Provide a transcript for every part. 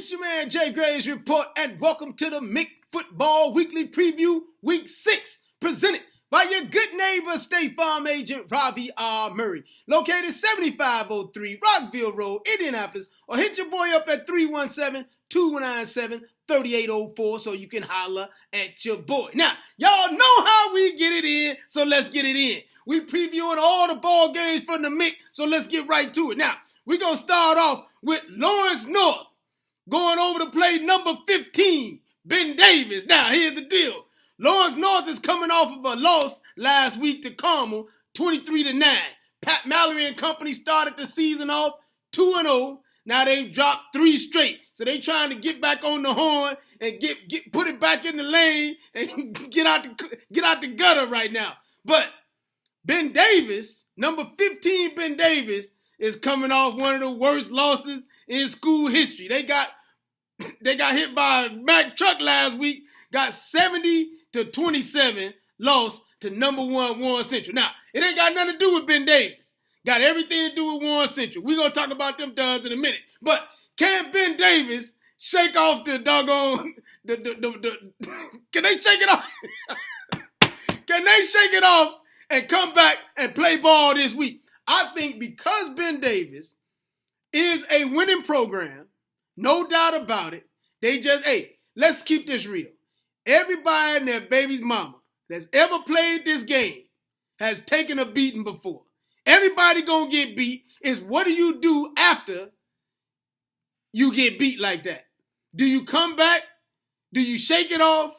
It's your man Jay Gray's Report, and welcome to the Mick Football Weekly Preview, Week 6, presented by your good neighbor State Farm agent Ravi R. Murray, located 7503 Rockville Road, Indianapolis, or hit your boy up at 317-297-3804 so you can holler at your boy. Now, y'all know how we get it in, so let's get it in. We previewing all the ball games from the Mick, so let's get right to it. Now, we're going to start off with Lawrence North going over to play number 15, Ben Davis. Now, here's the deal. Lawrence North is coming off of a loss last week to Carmel, 23-9. Pat Mallory and company started the season off 2-0. Now they've dropped 3 straight. So they trying to get back on the horn and put it back in the lane and get out the gutter right now. But Ben Davis, number 15 Ben Davis, is coming off one of the worst losses in school history. They got hit by a Mack truck last week, got 70-27 loss to number 1 Warren Central. Now, it ain't got nothing to do with Ben Davis. Got everything to do with Warren Central. We're going to talk about them Duns in a minute. But can Ben Davis shake off the doggone, can they shake it off? Can they shake it off and come back and play ball this week? I think because Ben Davis is a winning program, no doubt about it, they just, let's keep this real. Everybody and their baby's mama that's ever played this game has taken a beating before. Everybody gonna get beat. It's what do you do after you get beat like that? Do you come back? Do you shake it off?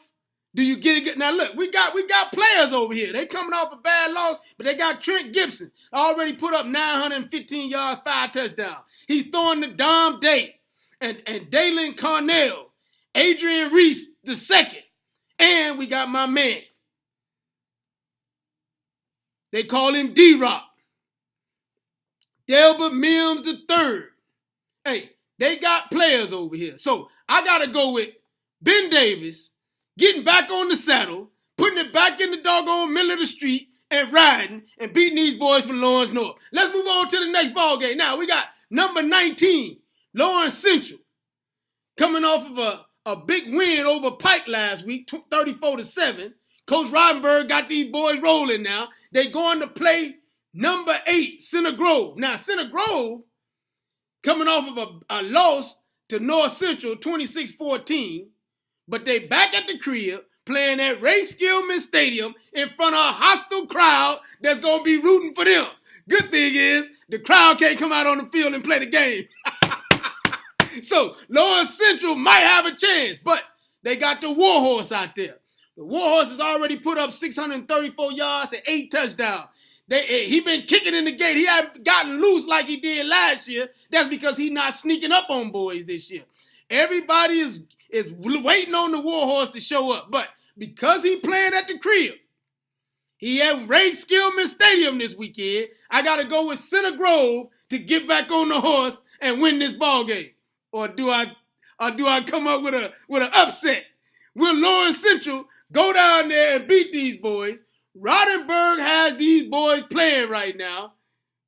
Do you get it good? Now look, we got players over here. They coming off a bad loss, but they got Trent Gibson already put up 915 yards, 5 touchdowns. He's throwing to Dom Day and Dalen Carnell, Adrian Reese II, and we got my man. They call him D-Rock. Delbert Mims III. Hey, they got players over here. So I got to go with Ben Davis getting back on the saddle, putting it back in the doggone middle of the street and riding and beating these boys from Lawrence North. Let's move on to the next ball game. Now, we got number 19, Lawrence Central, coming off of a big win over Pike last week, 34-7. Coach Rodenberg got these boys rolling now. They going to play number 8, Center Grove. Now, Center Grove, coming off of a loss to North Central, 26-14, but they back at the crib playing at Ray Skillman Stadium in front of a hostile crowd that's going to be rooting for them. Good thing is, the crowd can't come out on the field and play the game. So, Lawrence Central might have a chance, but they got the Warhorse out there. The Warhorse has already put up 634 yards and 8 touchdowns. He been kicking in the gate. He hasn't gotten loose like he did last year. That's because he's not sneaking up on boys this year. Everybody is waiting on the Warhorse to show up. But because he playing at the crib, he at Ray Skillman Stadium this weekend, I got to go with Center Grove to get back on the horse and win this ball game. Or do I come up with an upset? Will Lawrence Central go down there and beat these boys? Rodenberg has these boys playing right now,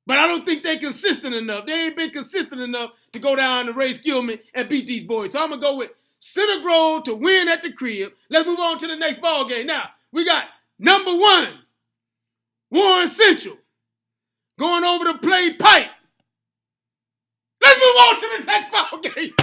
but I don't think they're consistent enough. They ain't been consistent enough to go down to Ray Skillman and beat these boys. So I'm going to go with Center Grove to win at the crib. Let's move on to the next ball game. Now, we got number 1, Warren Central, going over to play Pike. Let's move on to the next ball game.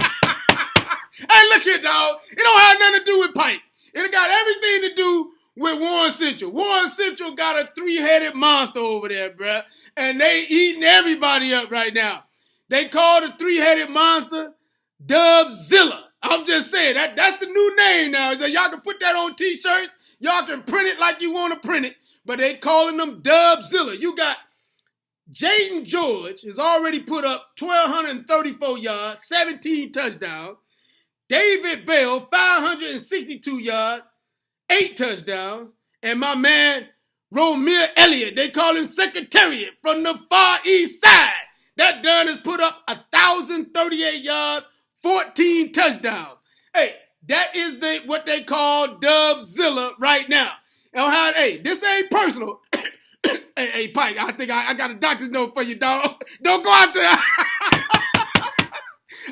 Hey, look here, dog. It don't have nothing to do with Pike. It got everything to do with Warren Central. Warren Central got a 3-headed monster over there, bruh. And they eating everybody up right now. They call the 3-headed monster Dubzilla. I'm just saying, that's the new name now. So y'all can put that on T-shirts. Y'all can print it like you want to print it. But they calling them Dubzilla. You got Jaden George has already put up 1,234 yards, 17 touchdowns. David Bell, 562 yards, 8 touchdowns. And my man, Romir Elliott, they call him Secretariat from the Far East Side. That Dunn has put up 1,038 yards, 14 touchdowns. Hey, that is what they call Dubzilla right now. Hey, this ain't personal. Hey, Pike, I think I got a doctor's note for you, dog. Don't go out there.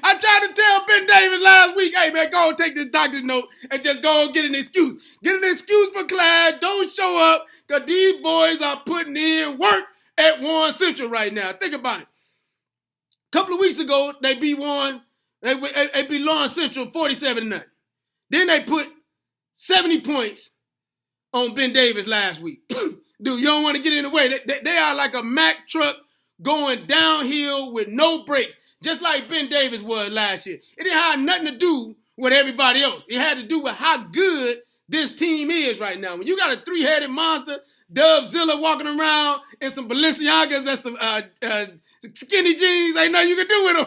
I tried to tell Ben Davis last week, hey man, go and take this doctor's note and just go and get an excuse. Get an excuse for class. Don't show up because these boys are putting in work at Warren Central right now. Think about it. A couple of weeks ago, they beat Warren. They beat Lawrence Central 47-0. Then they put 70 points on Ben Davis last week. Dude, you don't want to get in the way. They are like a Mack truck going downhill with no brakes, just like Ben Davis was last year. It didn't have nothing to do with everybody else. It had to do with how good this team is right now. When you got a three-headed monster, Dubzilla walking around in some Balenciagas and some skinny jeans, ain't nothing you can do with them.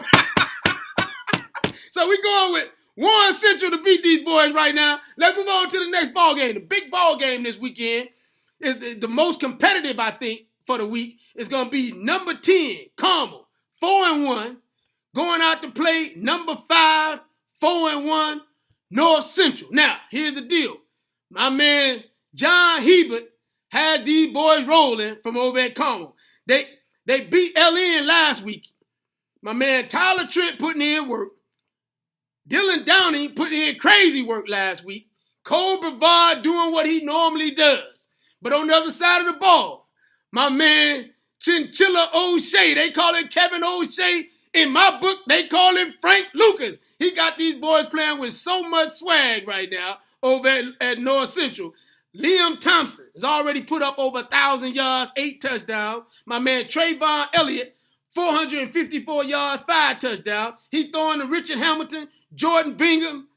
So we going with Warren Central to beat these boys right now. Let's move on to the next ball game. The big ball game this weekend is the most competitive, I think, for the week. It's going to be number 10, Carmel, 4-1, going out to play number 5, 4-1, North Central. Now, here's the deal. My man John Hebert had these boys rolling from over at Carmel. They beat LN last week. My man Tyler Trent putting in work. Dylan Downey put in crazy work last week. Cole Brevard doing what he normally does. But on the other side of the ball, my man Chinchilla O'Shea, they call him Kevin O'Shea. In my book, they call him Frank Lucas. He got these boys playing with so much swag right now over at North Central. Liam Thompson has already put up over 1,000 yards, 8 touchdowns. My man Trayvon Elliott, 454 yards, 5 touchdowns. He's throwing to Richard Hamilton, Jordan Bingham,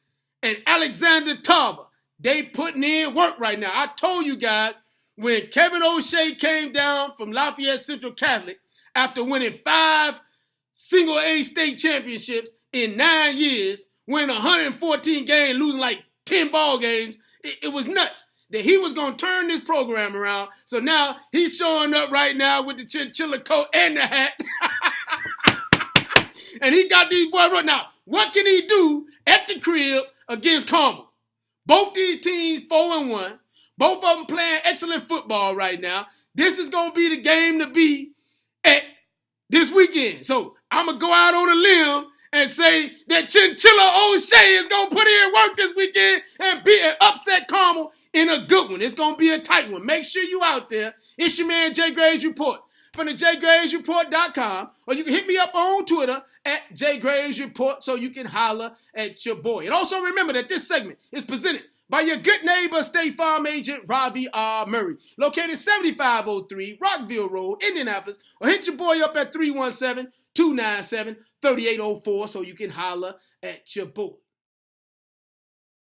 and Alexander Tarver. They putting in work right now. I told you guys, when Kevin O'Shea came down from Lafayette Central Catholic after winning 5 single A state championships in 9 years, winning 114 games, losing like 10 ball games, it was nuts that he was going to turn this program around. So now he's showing up right now with the chinchilla coat and the hat. And he got these boys right now. What can he do at the crib against Carmel? Both these teams 4-1. Both of them playing excellent football right now. This is going to be the game to be at this weekend. So I'm going to go out on a limb and say that Chinchilla O'Shea is going to put in work this weekend and beat and upset Carmel in a good one. It's going to be a tight one. Make sure you out there. It's your man, Jay Graves Report from the jgravesreport.com, or you can hit me up on Twitter at jgravesreport so you can holler at your boy. And also remember that this segment is presented by your good neighbor, State Farm agent, Ravi R. Murray, located 7503 Rockville Road, Indianapolis, or hit your boy up at 317-297-3804 so you can holler at your boy.